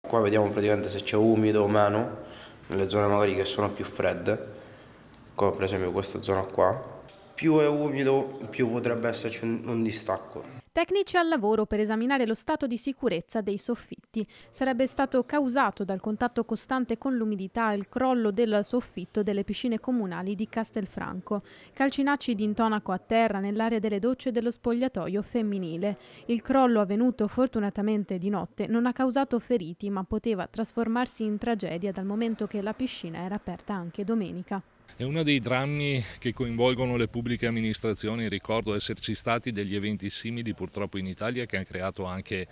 Qua vediamo praticamente se c'è umido o meno, nelle zone magari che sono più fredde, come per esempio questa zona qua. Più è umido, più potrebbe esserci un distacco. Tecnici al lavoro per esaminare lo stato di sicurezza dei soffitti. Sarebbe stato causato dal contatto costante con l'umidità il crollo del soffitto delle piscine comunali di Castelfranco. Calcinacci di intonaco a terra nell'area delle docce dello spogliatoio femminile. Il crollo, avvenuto fortunatamente di notte, non ha causato feriti, ma poteva trasformarsi in tragedia dal momento che la piscina era aperta anche domenica. È uno dei drammi che coinvolgono le pubbliche amministrazioni. Ricordo esserci stati degli eventi simili purtroppo in Italia che hanno creato anche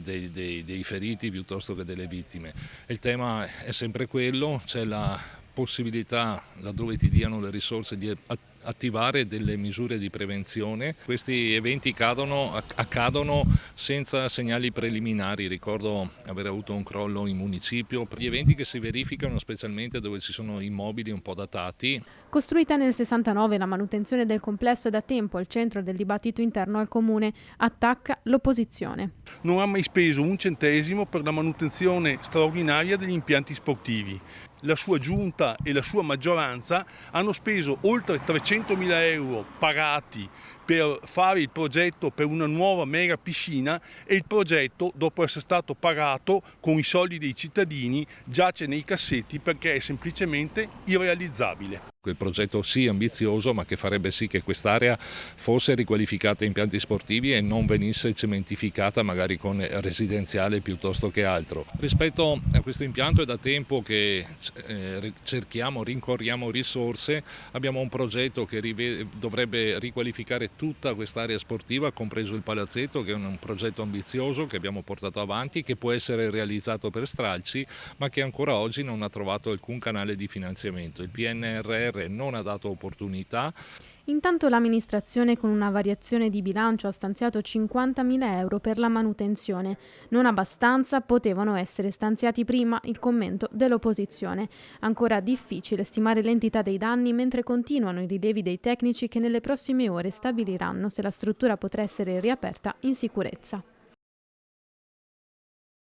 dei feriti piuttosto che delle vittime. Il tema è sempre quello, c'è la possibilità, laddove ti diano le risorse, di attivare delle misure di prevenzione. Questi eventi accadono senza segnali preliminari. Ricordo aver avuto un crollo in municipio. Gli eventi che si verificano specialmente dove ci sono immobili un po' datati. Costruita nel 69, la manutenzione del complesso è da tempo al centro del dibattito interno al comune. Attacca l'opposizione. Non ha mai speso un centesimo per la manutenzione straordinaria degli impianti sportivi. La sua giunta e la sua maggioranza hanno speso oltre 300.000 euro pagati per fare il progetto per una nuova mega piscina, e il progetto, dopo essere stato pagato con i soldi dei cittadini, giace nei cassetti perché è semplicemente irrealizzabile. Il progetto sì ambizioso, ma che farebbe sì che quest'area fosse riqualificata in impianti sportivi e non venisse cementificata magari con residenziale piuttosto che altro. Rispetto a questo impianto è da tempo che rincorriamo risorse. Abbiamo un progetto che dovrebbe riqualificare tutta quest'area sportiva, compreso il palazzetto, che è un progetto ambizioso che abbiamo portato avanti, che può essere realizzato per stralci, ma che ancora oggi non ha trovato alcun canale di finanziamento. Il PNRR non ha dato opportunità. Intanto l'amministrazione, con una variazione di bilancio, ha stanziato 50.000 euro per la manutenzione. Non abbastanza, potevano essere stanziati prima, il commento dell'opposizione. Ancora difficile stimare l'entità dei danni, mentre continuano i rilievi dei tecnici che nelle prossime ore stabiliranno se la struttura potrà essere riaperta in sicurezza.